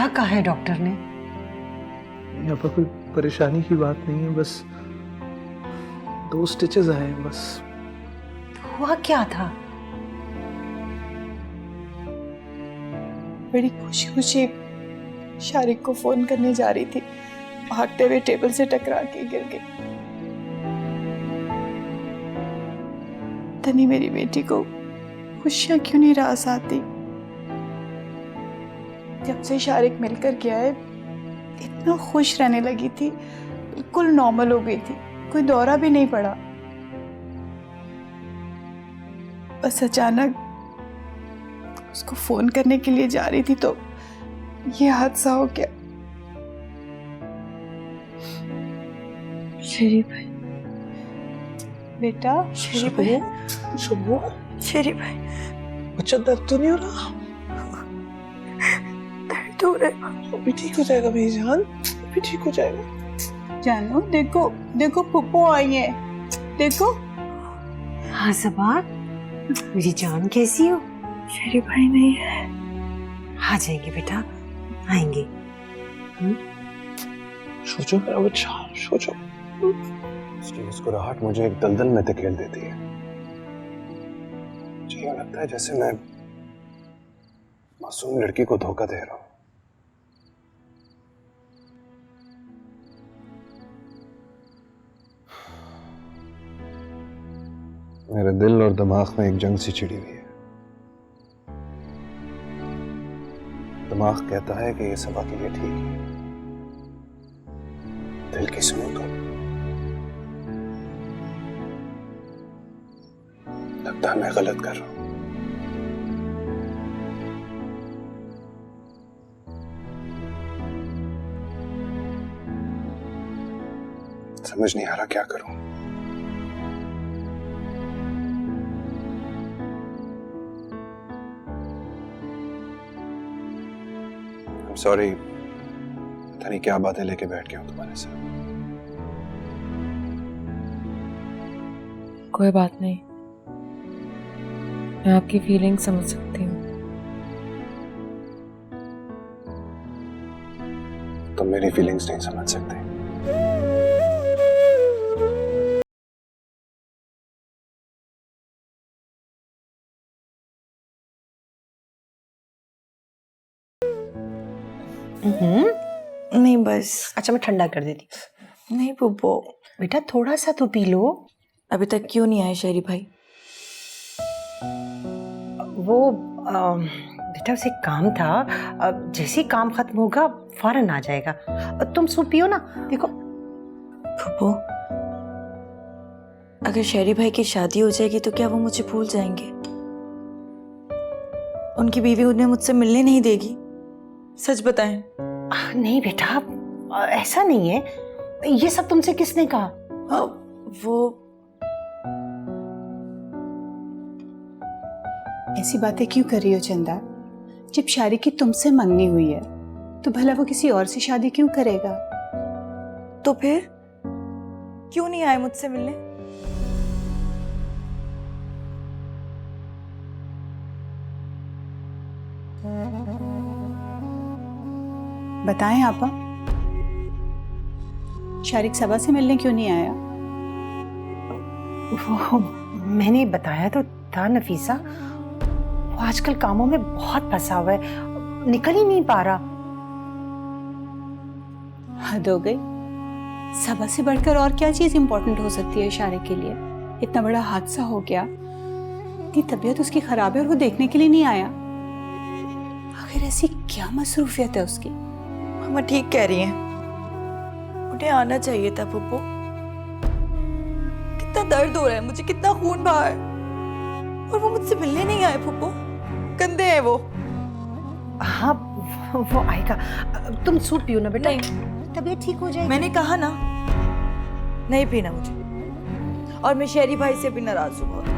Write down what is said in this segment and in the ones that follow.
क्या कहा है डॉक्टर ने? यहाँ पर कोई परेशानी की बात नहीं है, बस 2 स्टिचेस आए हैं बस। हुआ क्या था? बड़ी खुशी खुशी शारिक को फोन करने जा रही थी, भागते हुए टेबल से टकरा के गिर गई। तनी मेरी बेटी को खुशियां क्यों नहीं रास आती। जब से शारिक मिलकर गया है इतना खुश रहने लगी थी, बिल्कुल नॉर्मल हो गई थी, कोई दौरा भी नहीं पड़ा। बस अचानक उसको फोन करने के लिए जा रही थी तो ये हादसा हो गया। शेरी भाई, बेटा शेरी भाई, शुभो, शेरी भाई, बच्चा दर्द तो नहीं हो रहा? दर्द हो रहा है। अभी ठीक हो जाएगा मेरी जान, अभी ठीक हो जाएगा। जानू देखो देखो पुप्पो आई है, देखो। हाँ सबा, मेरी जान कैसी हो? शेरी भाई नहीं है। आ जाएंगे बेटा, आएंगे। सोचो मेरा बच्चा, सोचो। उसकी मुस्कुराहट मुझे एक दलदल में धकेल देती है। मुझे यूं लगता है जैसे मैं मासूम लड़की को धोखा दे रहा हूं। मेरे दिल और दिमाग में एक जंग सी छिड़ी हुई है। दिमाग कहता है कि ये सबा के लिए ठीक है, दिल की सुनो तो लगता है मैं गलत कर रहा हूं। समझ नहीं आ रहा क्या करूं। सॉरी, पता नहीं क्या बातें लेके बैठ गया हूं तुम्हारे साथ। कोई बात नहीं, मैं आपकी फीलिंग समझ सकती हूँ। तुम मेरी फीलिंग्स नहीं समझ सकते। नहीं बस। अच्छा मैं ठंडा कर देती। नहीं पुप्पो, बेटा थोड़ा सा तो पी लो। अभी तक क्यों नहीं आए शेरी भाई? वो बेटा उसे काम था, जैसे ही काम खत्म होगा फौरन आ जाएगा। तुम सूप पियो ना। देखो पुप्पो, अगर शेरी भाई की शादी हो जाएगी तो क्या वो मुझे भूल जाएंगे? उनकी बीवी उन्हें मुझसे मिलने नहीं देगी? सच बताएं। नहीं बेटा, ऐसा नहीं है। ये सब तुमसे किसने कहा? वो ऐसी बातें क्यों कर रही हो चंदा? जब शारिक की तुमसे मंगनी हुई है तो भला वो किसी और से शादी क्यों करेगा? तो फिर क्यों नहीं आए मुझसे मिलने? बताएं आपा, शारिक सबा से मिलने क्यों नहीं आया? वो मैंने बताया तो था नफीसा, वो आजकल कामों में बहुत फंसा हुआ है, निकल ही नहीं पा रहा। हद हो गई। सबा से बढ़कर और क्या चीज इंपॉर्टेंट हो सकती है शारिक के लिए? इतना बड़ा हादसा हो गया, इतनी तबीयत उसकी खराब है और वो देखने के लिए नहीं आया। आखिर ऐसी क्या मसरूफियत है उसकी? मम्मा ठीक कह रही हैं, उन्हें आना चाहिए था पुप्पो। कितना दर्द हो रहा है मुझे, कितना खून बहा है, और वो मुझसे मिलने नहीं आए। पुप्पो गंदे हैं वो। हाँ वो आएगा, तुम सूप पियो ना बेटा। नहीं, तबीयत ठीक हो जाएगी। मैंने कहा ना नहीं पीना मुझे, और मैं शेरी भाई से भी नाराज हूँ बहुत।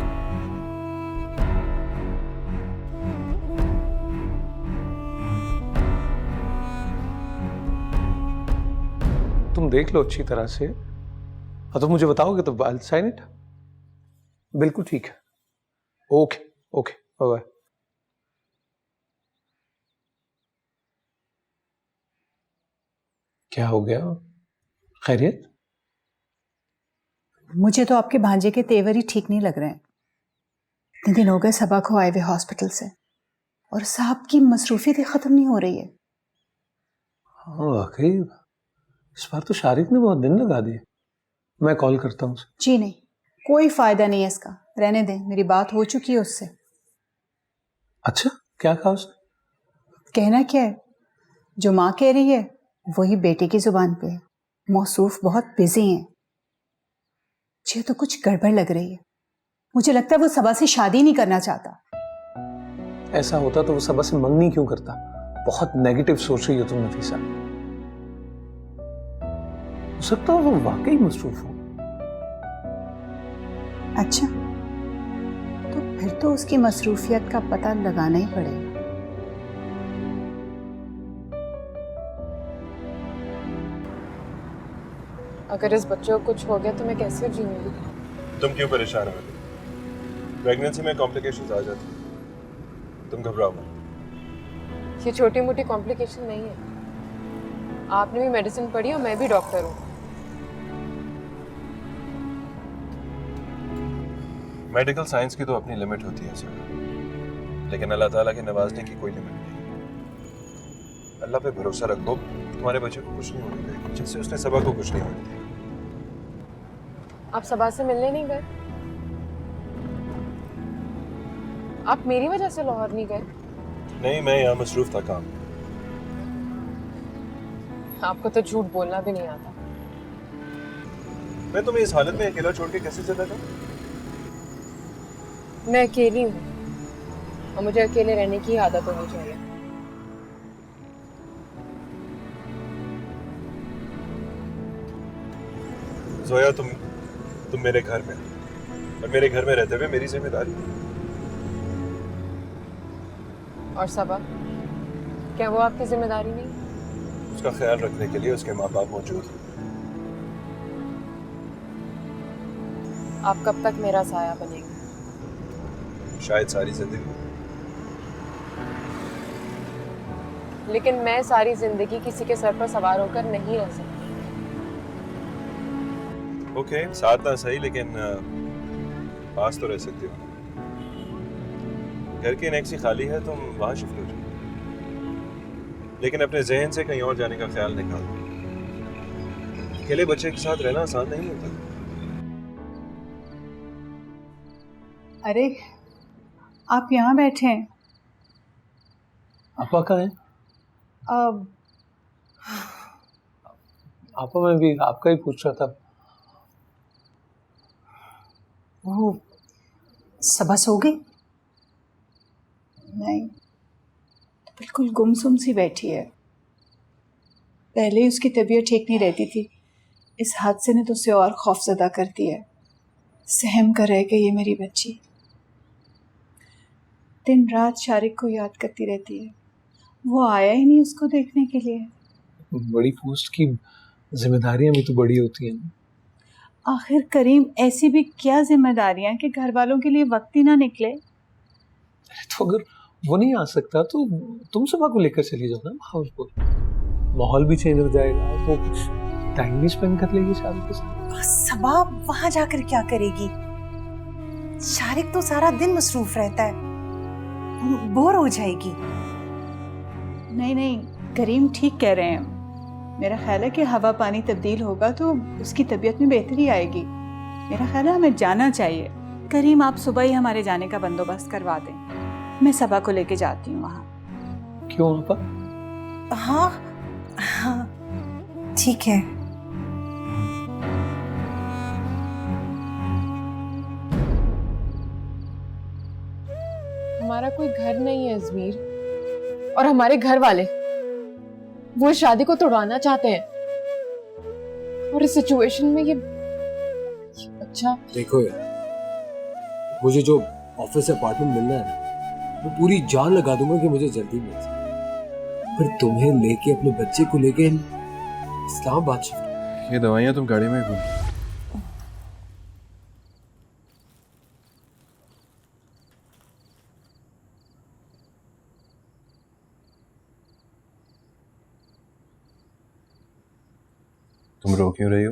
तुम देख लो अच्छी तरह से, हाँ तो मुझे बताओगे तो आई साइन इट। बिल्कुल ठीक है। Okay okay, bye. क्या हो गया? खैरियत? मुझे तो आपके भांजे के तेवर ही ठीक नहीं लग रहे हैं। इतने दिन हो गए सबा को आए हुए हॉस्पिटल से, और साहब की मसरूफियत ही खत्म नहीं हो रही है। हाँ वाकई, इस बार तो शारिक ने बहुत दिन लगा दिए। मैं कॉल करता हूँ उसे। जी नहीं, कोई फायदा नहीं है इसका, रहने दें, मेरी बात हो चुकी है उससे। अच्छा, क्या कहा उसने? कहना क्या है, जो माँ कह रही है वही बेटे की जुबान पे है। मौसूफ बहुत बिजी हैं। मुझे तो कुछ गड़बड़ लग रही है। मुझे लगता है वो सबा से शादी नहीं करना चाहता। ऐसा होता तो वो सबा से मंगनी क्यों करता? बहुत नेगेटिव सोच रही हो तुम नफीसा। हो सकता है वो वाकई मसरूफ हो। अच्छा, तो फिर तो उसकी मसरूफियत का पता लगाना ही पड़ेगा। अगर इस बच्चे को कुछ हो गया तो मैं कैसे जीऊंगी? तुम क्यों परेशान हो? प्रेगनेंसी में कॉम्प्लिकेशंस आ जाती हैं, तुम घबराओ मत। ये छोटी मोटी कॉम्प्लिकेशन नहीं है। आपने भी मेडिसिन पढ़ी और मैं भी डॉक्टर हूँ। मेडिकल साइंस की तो अपनी लिमिट होती है सर, लेकिन अल्लाह ताला के नवाजने की कोई लिमिट नहीं। अल्लाह पे भरोसा रखो, तुम्हारे बच्चे को कुछ नहीं होने देगा, जिससे उसने सबा को कुछ नहीं होने दिया। आप सबा से मिलने नहीं गए? आप मेरी वजह से लाहौर नहीं गए? नहीं, मैं यहाँ मसरूफ था काम। आपको तो झूठ बोलना भी नहीं आता। मैं तुम्हें इस हालत में अकेला छोड़ के कैसे चला जाऊँ? मैं अकेली हूँ और मुझे अकेले रहने की आदत होनी चाहिए। जोया, तुम मेरे घर में, और मेरे घर में रहते हुए मेरी जिम्मेदारी है। और सबा, क्या वो आपकी जिम्मेदारी नहीं? उसका ख्याल रखने के लिए उसके माँ बाप मौजूद हैं। आप कब तक मेरा साया बनेंगे? शायद सारी जिंदगी। लेकिन मैं सारी जिंदगी किसी के सर पर सवार होकर नहीं रह सकती। ओके, साथ ना सही, लेकिन पास तो रह सकते हो। घर की नेक्सी खाली है, तुम वहां शिफ्ट हो जाओ, लेकिन अपने जहन से कहीं और जाने का ख्याल निकाल दो। अकेले बच्चे के साथ रहना आसान नहीं होता। अरे, आप यहाँ बैठे हैं? आपा कहाँ है? अब आपा, मैं भी आपका ही पूछ रहा था। वो सबा सो गई? नहीं, तो बिल्कुल गुमसुम सी बैठी है। पहले ही उसकी तबीयत ठीक नहीं रहती थी, इस हादसे ने तो उसे और खौफजदा कर दिया है। सहम कर रह गई ये मेरी बच्ची। दिन रात शारिक को याद करती रहती है। वो आया ही नहीं उसको देखने के लिए। बड़ी पोस्ट की जिम्मेदारियां भी तो बड़ी होती हैं। आखिर करीम, ऐसी भी क्या जिम्मेदारियां कि घर वालों के लिए वक्त ही ना निकले। तो अगर वो नहीं आ सकता तो तुम सबा को लेकर चली जाओ ना हाउसफुल। माहौल भी चेंज हो जाएगा, वो कुछ टाइम भी स्पेंड कर लेगी शारिक के साथ। सबा वहां जाकर क्या करेगी? शारिक तो सारा दिन मसरूफ रहता है, बोर हो जाएगी। नहीं नहीं, करीम ठीक कह रहे हैं। मेरा ख्याल है कि हवा पानी तब्दील होगा तो उसकी तबीयत में बेहतरी आएगी। मेरा ख्याल है हमें जाना चाहिए। करीम, आप सुबह ही हमारे जाने का बंदोबस्त करवा दें, मैं सबा को लेके जाती हूँ वहाँ। क्यों आपा? हाँ हाँ, ठीक है। हमारा कोई घर नहीं है अजमीर, और हमारे घर वाले वो इस शादी को तोड़वाना चाहते हैं। और इस सिचुएशन में ये बच्चा। देखो यार, मुझे जो ऑफिस अपार्टमेंट मिलना है ना, मैं पूरी जान लगा दूंगा कि मुझे जल्दी मिल जाए। फिर तुम्हें लेके, अपने बच्चे को लेके इस्लामाबाद शिफ्ट। ये दवाइयाँ तुम गाड़ी में ही भूल। तुम रो क्यों रही हो?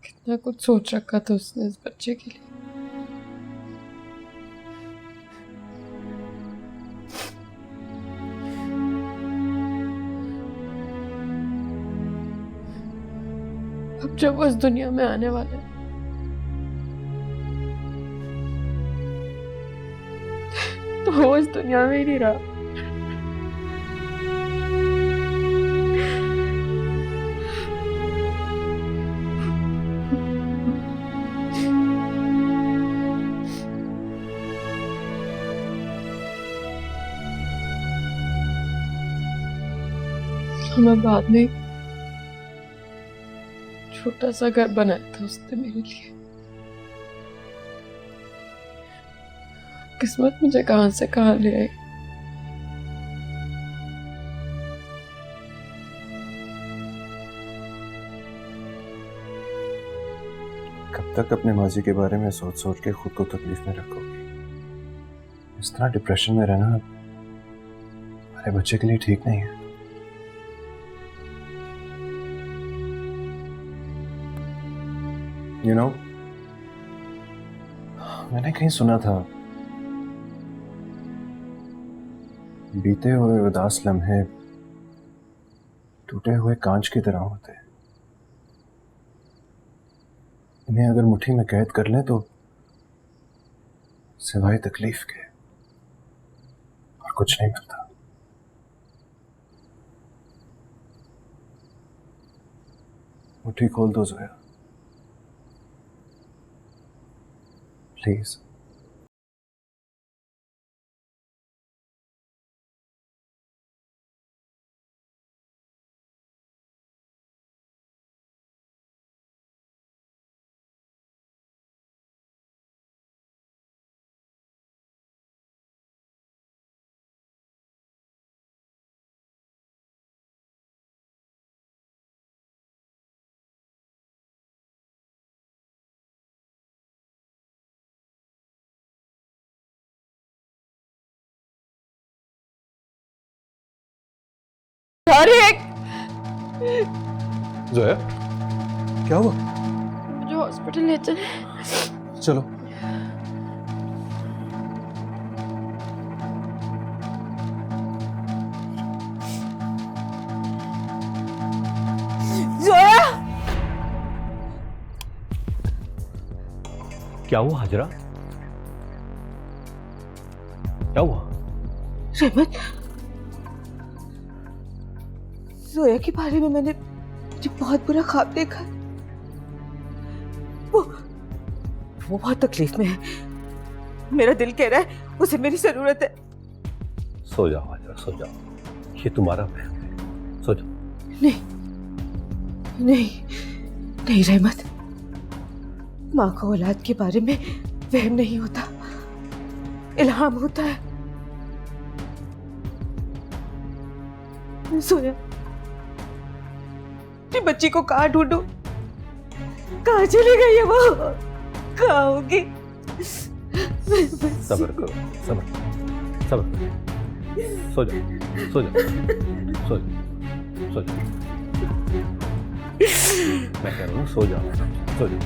कितना कुछ सोच रखा था उसने इस बच्चे के लिए। अब जब वो इस दुनिया में आने वाला है तो वो इस दुनिया में ही नहीं रहा। हमें बाद में छोटा सा घर बनाया था उसने मेरे लिए। किस्मत मुझे कहां से कहां ले आई। कब तक अपने माजी के बारे में सोच सोच के खुद को तकलीफ में रखोगी? इस तरह डिप्रेशन में रहना हमारे बच्चे के लिए ठीक नहीं है। You know, मैंने कहीं सुना था बीते हुए उदास लम्हे टूटे हुए कांच की तरह होते हैं। इन्हें अगर मुट्ठी में कैद कर लें तो सिवाय तकलीफ के और कुछ नहीं मिलता। मुट्ठी खोल दो जोया, प्लीज। जोया, क्या हुआ? मुझे हॉस्पिटल ले चले। चलो। जोया! क्या हुआ हाजरा? क्या हुआ? रहमत, जोया के बारे में मैंने मुझे बहुत बुरा ख्वाब देखा। वो बहुत तकलीफ में है। मेरा दिल कह रहा है उसे मेरी जरूरत है। सो जाओ हाजरा, सो जाओ। ये तुम्हारा बहन है, सो जाओ। नहीं नहीं नहीं रहमत, माँ को औलाद के बारे में वहम नहीं होता, इल्हाम होता है। सोया, अपनी बच्ची को कहाँ ढूंढूं? कहाँ चली गई है वो? कहाँ होगी? सब्र करो, सब्र सब्र। सो जाओ, सो जाओ, सो जाओ, सो जाओ। मैं कह रहा हूँ सो जाओ, सो जाओ।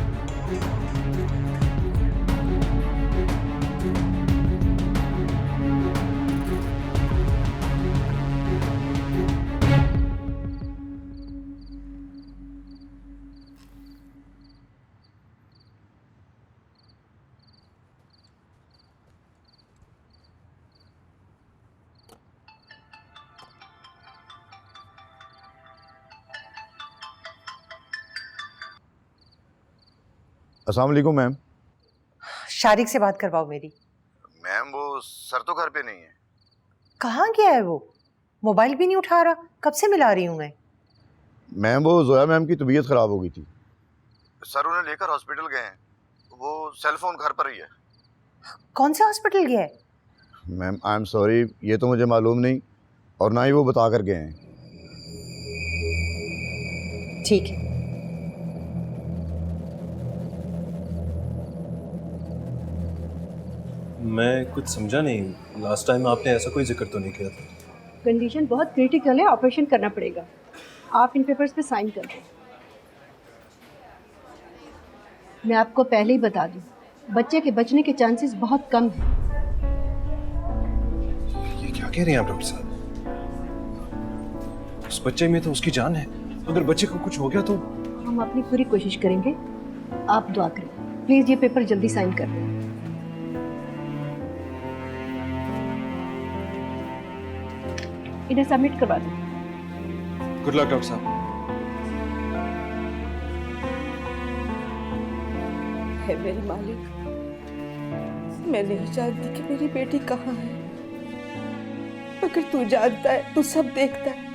अस्सलाम वालेकुम मैम। शारिक से बात करवाओ मेरी। मैम वो सर तो घर पे नहीं है। कहाँ गया है वो? मोबाइल भी नहीं उठा रहा, कब से मिला रही हूँ मैं। मैम वो जोया मैम की तबीयत ख़राब हो गई थी, सर उन्हें लेकर हॉस्पिटल गए हैं। वो सेल फोन घर पर ही है। कौन सा हॉस्पिटल गया है? मैम आई एम सॉरी, ये तो मुझे मालूम नहीं और ना ही वो बता कर गए हैं। ठीक है। मैं कुछ समझा नहीं। लास्ट टाइम आपने ऐसा कोई जिक्र तो नहीं किया था। कंडीशन बहुत क्रिटिकल है, ऑपरेशन करना पड़ेगा। आप इन पेपर्स पे साइन कर दें। मैं आपको पहले ही बता दूं, बच्चे के बचने के चांसेस बहुत कम हैं। ये क्या कह रहे हैं आप डॉक्टर साहब? उस बच्चे में तो उसकी जान है, अगर बच्चे को कुछ हो गया तो? हम अपनी पूरी कोशिश करेंगे, आप दुआ करें। प्लीज ये पेपर जल्दी साइन कर दें। इन्हें सबमिट करवा दें। गुड लक डॉक्टर साहब। है मेरे मालिक, मैं नहीं जानती कि मेरी बेटी कहाँ है, मगर तू जानता है, तू सब देखता है।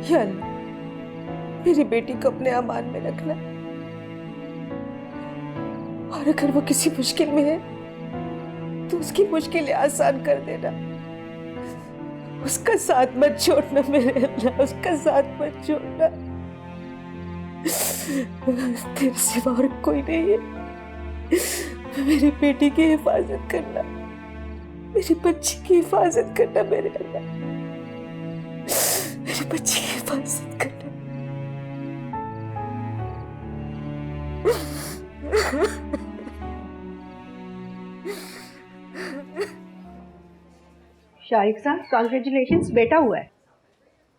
या अल्लाह, मेरी बेटी को अपने अमान में रखना, और अगर वो किसी मुश्किल में है तो उसकी मुश्किलें आसान कर देना। उसका साथ मत छोड़ना मेरे अल्लाह, उसका साथ मत छोड़ना। तेरे सिवा और कोई नहीं है। मेरी बेटी की हिफाजत करना, मेरी बच्ची की हिफाजत करना मेरे अल्लाह, मेरी बच्ची की हिफाजत करना। शारिक साहब, कॉन्ग्रेचुलेशंस, बेटा हुआ है।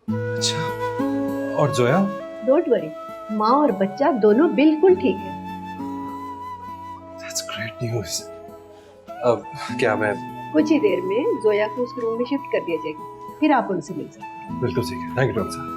अच्छा, और जोया? डोंट वरी, माँ और बच्चा दोनों बिल्कुल ठीक है। That's great news. अब क्या मैं? कुछ ही देर में जोया को उसके रूम में शिफ्ट कर दिया जाएगा, फिर आप उनसे मिल सकते हैं। बिल्कुल ठीक है, थैंक यू डॉक्टर साहब।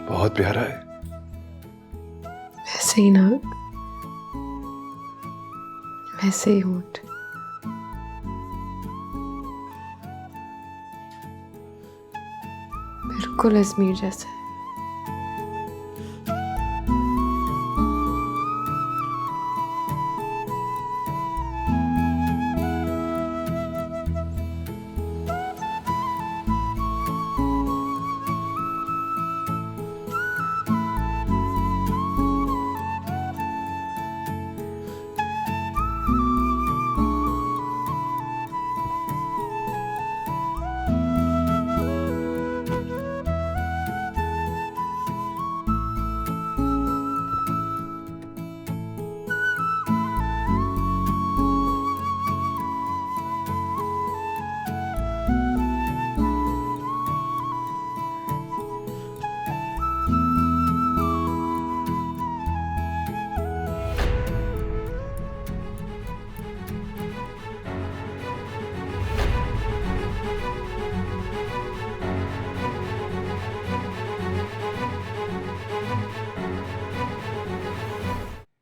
बहुत प्यारा है। वैसे ही ना, वैसे ही होठ। बिल्कुल अजमीर जैसे।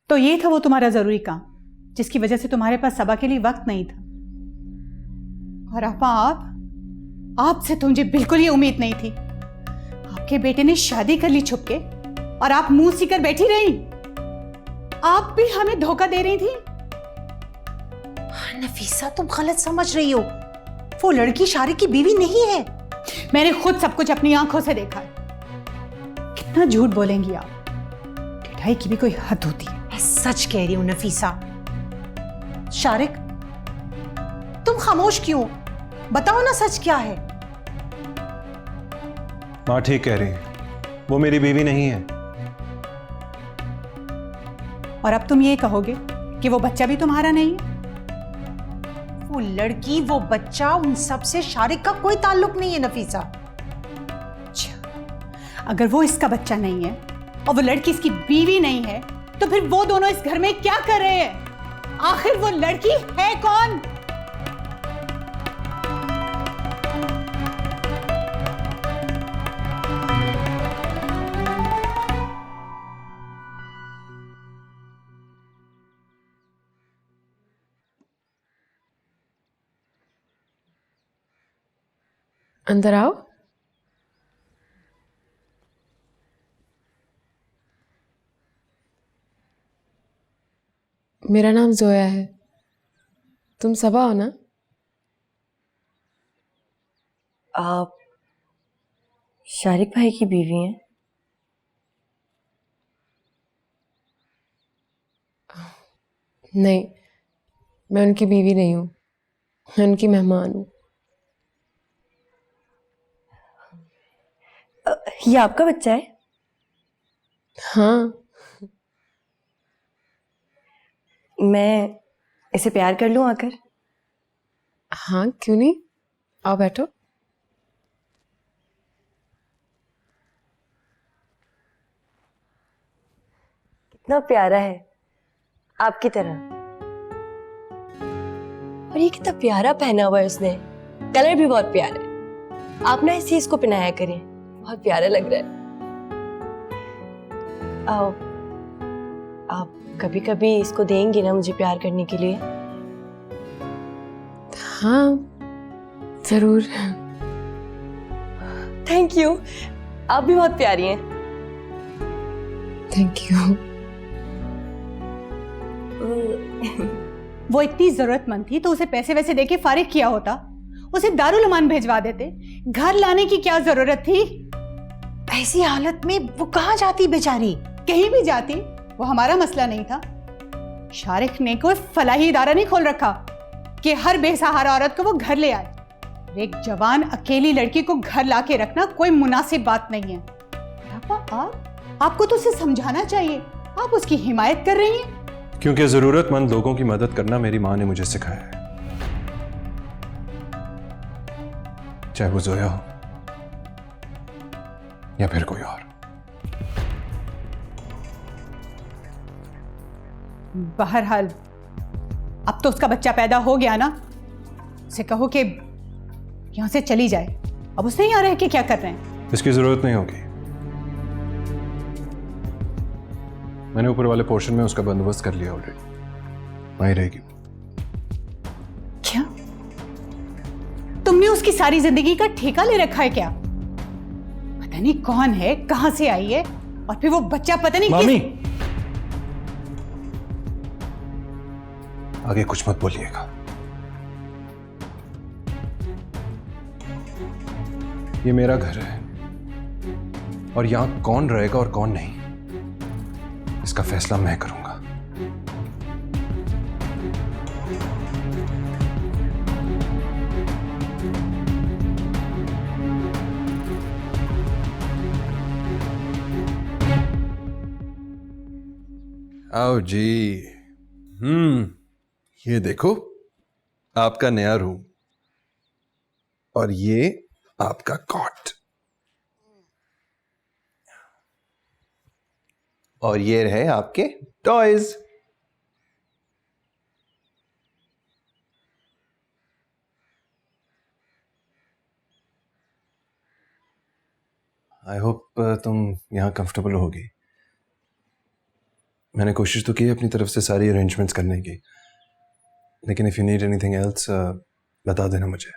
तो ये था वो तुम्हारा जरूरी काम जिसकी वजह से तुम्हारे पास सबा के लिए वक्त नहीं था। और आपा, आपसे तो मुझे बिल्कुल ये उम्मीद नहीं थी। आपके बेटे ने शादी कर ली छुप के और आप मुंह सीकर बैठी रही। आप भी हमें धोखा दे रही थी। नफीसा, तुम गलत समझ रही हो। वो लड़की शारिक की बीवी नहीं है। मैंने खुद सब कुछ अपनी आंखों से देखा है। कितना झूठ बोलेंगी आप? ढिठाई की भी कोई हद होती है। मैं सच कह रही हूं नफीसा। शारिक, तुम खामोश क्यों? बताओ ना सच क्या है। माँ ठीक कह रही है, वो मेरी बीवी नहीं है। और अब तुम ये कहोगे कि वो बच्चा भी तुम्हारा नहीं है? वो लड़की, वो बच्चा, उन सब से शारिक का कोई ताल्लुक नहीं है नफीसा। अच्छा, अगर वो इसका बच्चा नहीं है और वो लड़की इसकी बीवी नहीं है, तो फिर वो दोनों इस घर में क्या कर रहे हैं? आखिर वो लड़की है कौन? अंदर आओ। मेरा नाम जोया है। तुम सबा हो ना? आप शारिक भाई की बीवी हैं? नहीं, मैं उनकी बीवी नहीं हूँ, मैं उनकी मेहमान हूँ। ये आपका बच्चा है? हाँ। मैं इसे प्यार कर लूं आकर? हाँ, क्यों नहीं, आओ बैठो। कितना प्यारा है, आपकी तरह। और ये कितना प्यारा पहना हुआ है उसने, कलर भी बहुत प्यारा है। आप ना इस चीज को पहनाया करें, बहुत प्यारा लग रहा है। आप कभी कभी इसको देंगी ना मुझे प्यार करने के लिए? हाँ जरूर। थैंक यू, आप भी बहुत प्यारी हैं। Thank you. वो इतनी जरूरतमंद थी तो उसे पैसे वैसे देके फारिग किया होता, उसे दारुल अमान भिजवा देते। घर लाने की क्या जरूरत थी? ऐसी हालत में वो कहाँ जाती बेचारी? कहीं भी जाती, वो हमारा मसला नहीं था। शारिक ने कोई फलाही इदारा नहीं खोल रखा कि हर बेसहारा औरत को वो घर ले आए। एक जवान अकेली लड़की को घर लाके रखना कोई मुनासिब बात नहीं है। आपको तो उसे समझाना चाहिए, आप उसकी हिमायत कर रही हैं। क्योंकि जरूरतमंद लोगों की मदद करना मेरी माँ ने मुझे सिखाया है, चाहे वो जोया हो या फिर कोई और। बहरहाल अब तो उसका बच्चा पैदा हो गया ना, उसे कहो कि यहां से चली जाए। अब उसने यहाँ रह के क्या कर रहे हैं? इसकी जरूरत नहीं होगी, मैंने ऊपर वाले पोर्शन में उसका बंदोबस्त कर लिया ऑलरेडी, वहीं रहेगी। क्या तुमने उसकी सारी जिंदगी का ठेका ले रखा है क्या? पता नहीं कौन है, कहां से आई है, और फिर वो बच्चा पता नहीं मामी, आगे कुछ मत बोलिएगा। ये मेरा घर है और यहां कौन रहेगा और कौन नहीं, इसका फैसला मैं करूंगा। आओ जी। ये देखो आपका नया रूम और ये आपका कॉट और ये रहे आपके टॉयज। आई होप तुम यहां कंफर्टेबल होगी। मैंने कोशिश तो की अपनी तरफ से सारी अरेंजमेंट्स करने की, लेकिन if you need anything else बता देना मुझे।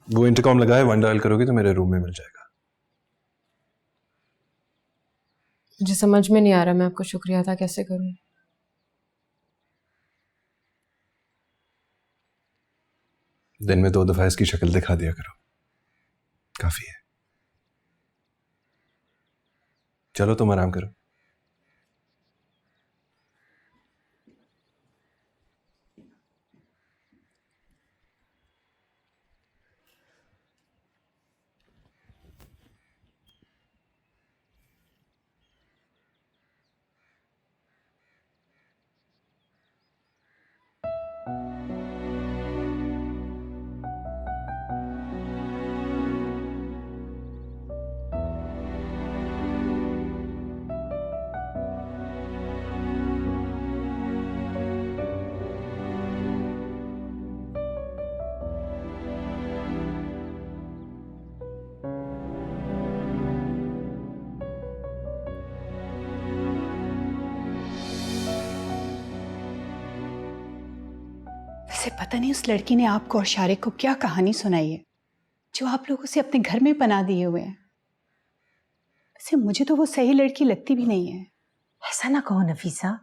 वो इंटरकॉम लगा है, 1 डायल करोगे तो मेरे रूम में मिल जाएगा। मुझे समझ में नहीं आ रहा मैं आपको शुक्रिया अदा कैसे करूं। दिन में 2 दफा इसकी शक्ल दिखा दिया करो, काफी है। चलो तुम आराम करो। वैसे पता नहीं उस लड़की ने आपको और शारिक को क्या कहानी सुनाई है जो आप लोग उसे अपने घर में पना दिए हुए हैं। वैसे मुझे तो वो सही लड़की लगती भी नहीं है। ऐसा ना कहो नफीसा,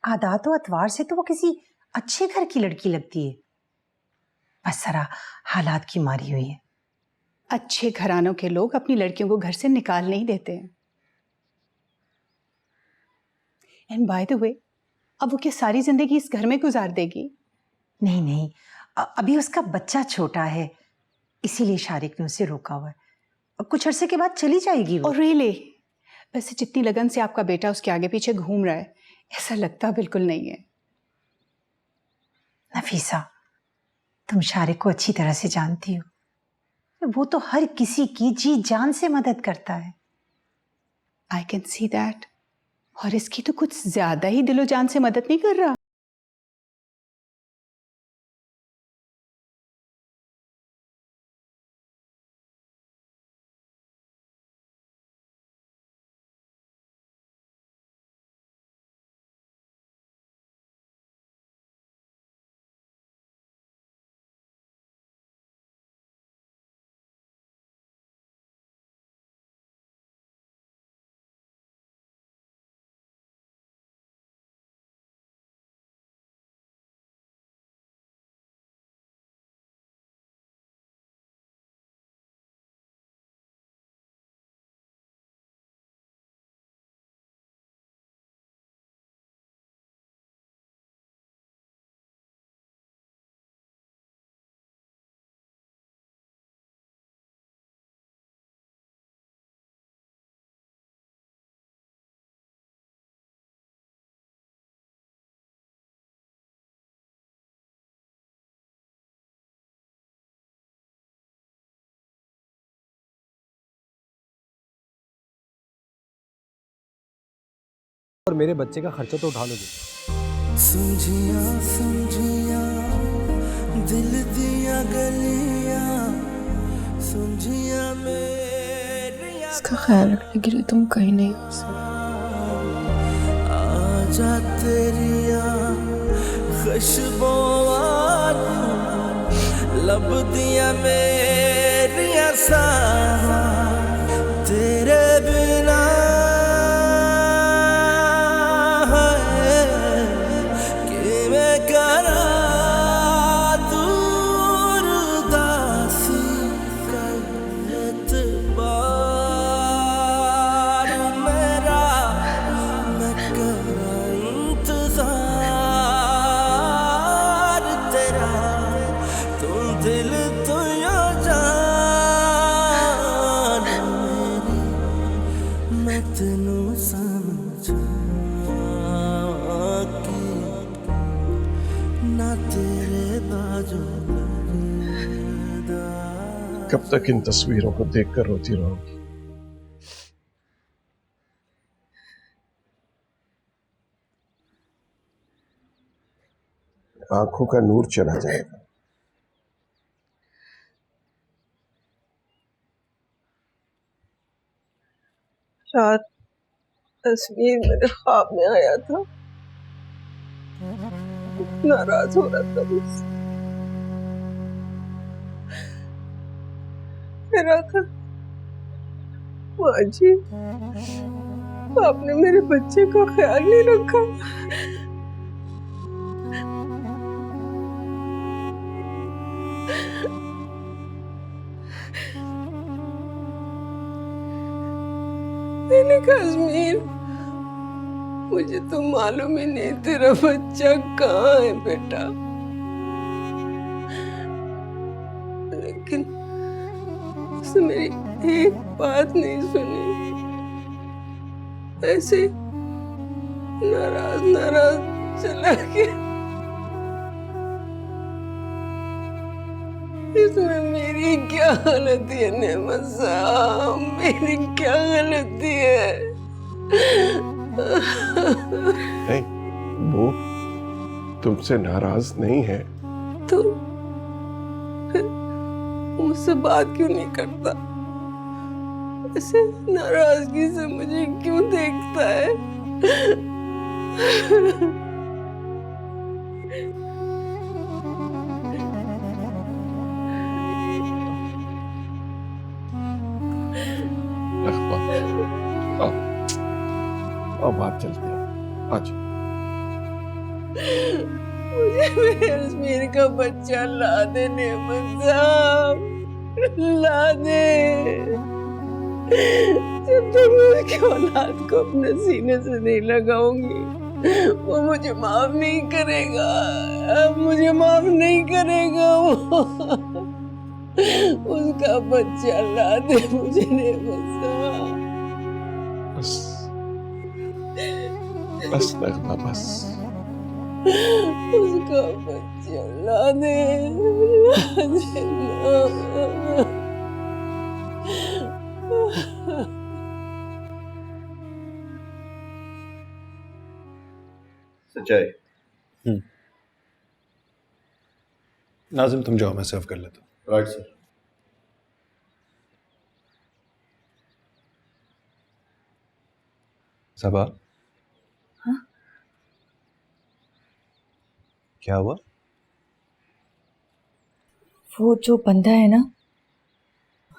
आदात और अतवार से तो वो किसी अच्छे घर की लड़की लगती है, बस जरा हालात की मारी हुई है। अच्छे घरानों के लोग अपनी लड़कियों को घर से निकाल नहीं देते हैं। एंड बाय द वे, अब वो क्या सारी जिंदगी इस घर में गुजार देगी? नहीं नहीं, अभी उसका बच्चा छोटा है, इसीलिए शारिक ने उसे रोका हुआ है। कुछ अरसे के बाद चली जाएगी वो। और रियली, वैसे जितनी लगन से आपका बेटा उसके आगे पीछे घूम रहा है, ऐसा लगता बिल्कुल नहीं है। नफीसा, तुम शारिक को अच्छी तरह से जानती हो, वो तो हर किसी की जी जान से मदद करता है। I can see that. और इसकी तो कुछ ज्यादा ही दिलो जान से मदद नहीं कर रहा। और मेरे बच्चे का खर्चा तो उठा लोगे। समझिया समझिया दिल दिया गलियां, समझिया मेरी इसका ख्याल रखने के लिए तुम कहीं नहीं हो सकते। आजा तेरिया खुशबुआ लब दिया मेरिया सावा, तेरे बिना कब तक इन तस्वीरों को देखकर रोती रहोगी? आंखों का नूर चला जाएगा। रात तस्वीर मेरे ख्वाब में आया था, नाराज हो रहा था मुझसे, कह रहा था माँ जी आपने मेरे बच्चे का ख्याल नहीं रखा। मैंने कहा अजमीर मुझे तो मालूम ही नहीं तेरा बच्चा कहाँ है बेटा, लेकिन उसने मेरी एक बात नहीं सुनी, ऐसे नाराज नाराज चला गया। इसमें मेरी क्या गलती है नेमत साहब, मेरी क्या गलती है? नहीं, वो तुमसे नाराज नहीं है। तो फिर मुझसे बात क्यों नहीं करता? ऐसे नाराजगी से मुझे क्यों देखता है? अब बात चलती है। आज मुझे मेरे अजमेर का बच्चा ला दे नेमत साहब, ला दे। जब तक मैं उसकी औलाद को अपने सीने से नहीं लगाऊंगी वो मुझे माफ नहीं करेगा, मुझे माफ नहीं करेगा वो। उसका बच्चा ला दे मुझे नेमत साहब। बस नगमा बस। उसका बच्चा ला दे, सच्चाई। नाजिम तुम जाओ, मैं सर्व कर लेता हूँ। Right sir. सबा, हाँ? क्या हुआ? वो जो बंदा है ना,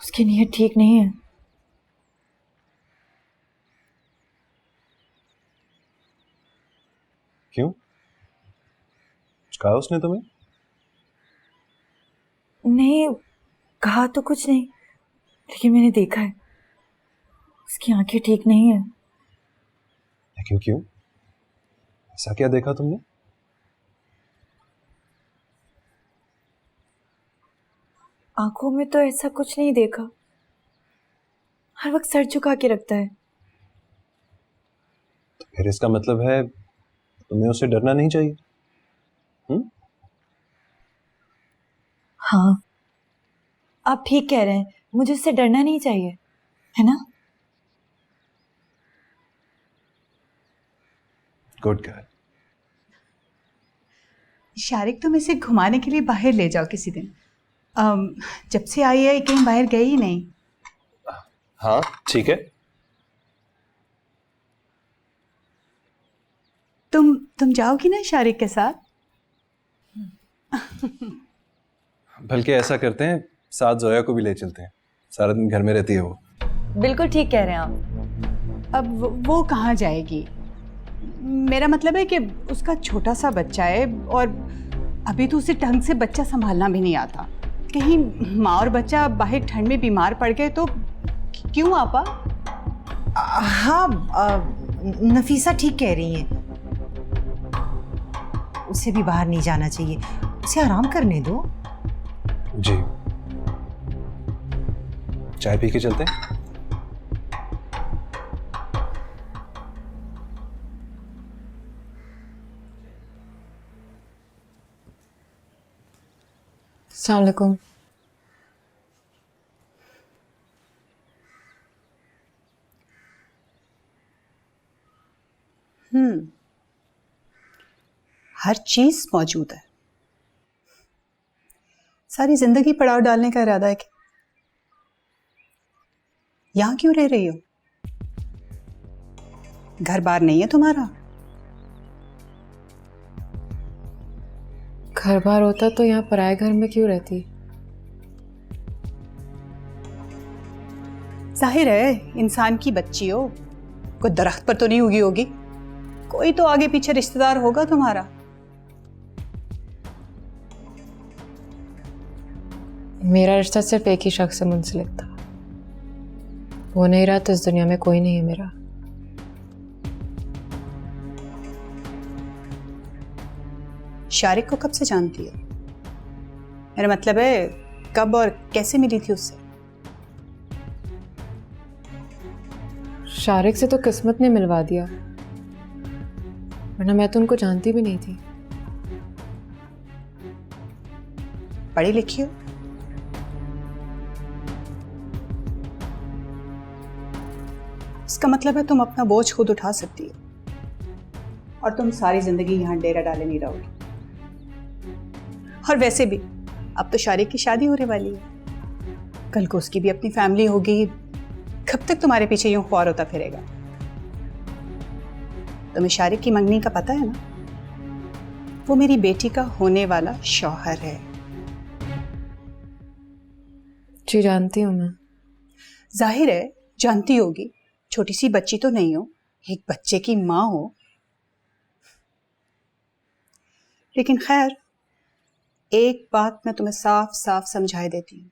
उसकी नीयत ठीक नहीं है। क्यों? कुछ कहा उसने तुम्हें? नहीं, कहा तो कुछ नहीं, लेकिन मैंने देखा है उसकी आंखें ठीक नहीं है। लेकिन क्यों? ऐसा क्या देखा तुमने? आंखों में तो ऐसा कुछ नहीं देखा, हर वक्त सर झुका के रखता है। तो फिर इसका मतलब है तुम्हें उससे डरना नहीं चाहिए। हाँ, आप ठीक कह रहे हैं, मुझे उससे डरना नहीं चाहिए, है ना? Good girl. शारिक, तुम इसे घुमाने के लिए बाहर ले जाओ किसी दिन। जब से आई है कहीं बाहर गई ही नहीं। हाँ ठीक है। तुम जाओगी ना शारिक के साथ? बल्कि ऐसा करते हैं, साथ जोया को भी ले चलते हैं, सारा दिन घर में रहती है वो। बिल्कुल ठीक कह रहे हैं आप। अब वो कहाँ जाएगी? मेरा मतलब है कि उसका छोटा सा बच्चा है और अभी तो उसे ढंग से बच्चा संभालना भी नहीं आता। कहीं माँ और बच्चा बाहर ठंड में बीमार पड़ गए तो क्यों आपा? हाँ, नफीसा ठीक कह रही हैं, उसे भी बाहर नहीं जाना चाहिए, उसे आराम करने दो। जी, चाय पी के चलते हैं। अस्सलाम वालेकुम। हर चीज मौजूद है। सारी जिंदगी पड़ाव डालने का इरादा है कि यहां क्यों रह रही हो? घर बार नहीं है तुम्हारा? घर बार होता तो यहाँ पराए घर में क्यों रहती? जाहिर है इंसान की बच्ची हो, कोई दरख्त पर तो नहीं उगी होगी, कोई तो आगे पीछे रिश्तेदार होगा तुम्हारा। मेरा रिश्ता सिर्फ एक ही शख्स से मुंसलिक था, वो नहीं रहा तो इस दुनिया में कोई नहीं है मेरा। शारिक को कब से जानती है? मेरा मतलब है कब और कैसे मिली थी उससे? शारिक से तो किस्मत ने मिलवा दिया, वरना मैं तो उनको जानती भी नहीं थी। पढ़ी लिखी हो? इसका मतलब है तुम अपना बोझ खुद उठा सकती हो और तुम सारी जिंदगी यहाँ डेरा डाले नहीं रहोगी। और वैसे भी अब तो शारिक की शादी होने वाली है, कल को उसकी भी अपनी फैमिली होगी, कब तक तुम्हारे पीछे यूं ख्वार होता फिरेगा? तुम्हें शारिक की मंगनी का पता है ना? वो मेरी बेटी का होने वाला शौहर है। जी जानती हूँ मैं। जाहिर है जानती होगी, छोटी सी बच्ची तो नहीं हो, एक बच्चे की माँ हो। लेकिन खैर, एक बात मैं तुम्हें साफ साफ समझाई देती हूँ,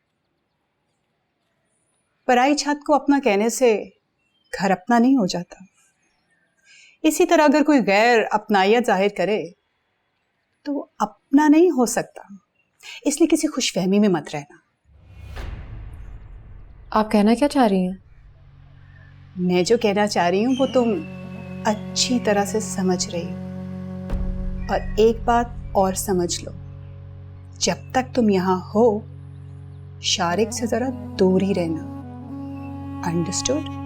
पराई छत को अपना कहने से घर अपना नहीं हो जाता। इसी तरह अगर कोई गैर अपनाइयत जाहिर करे तो वो अपना नहीं हो सकता, इसलिए किसी खुशफहमी में मत रहना। आप कहना क्या चाह रही हैं? मैं जो कहना चाह रही हूँ वो तुम अच्छी तरह से समझ रही हो। और एक बात और समझ लो, जब तक तुम यहाँ हो शारिक से जरा दूर ही रहना। अंडरस्टूड?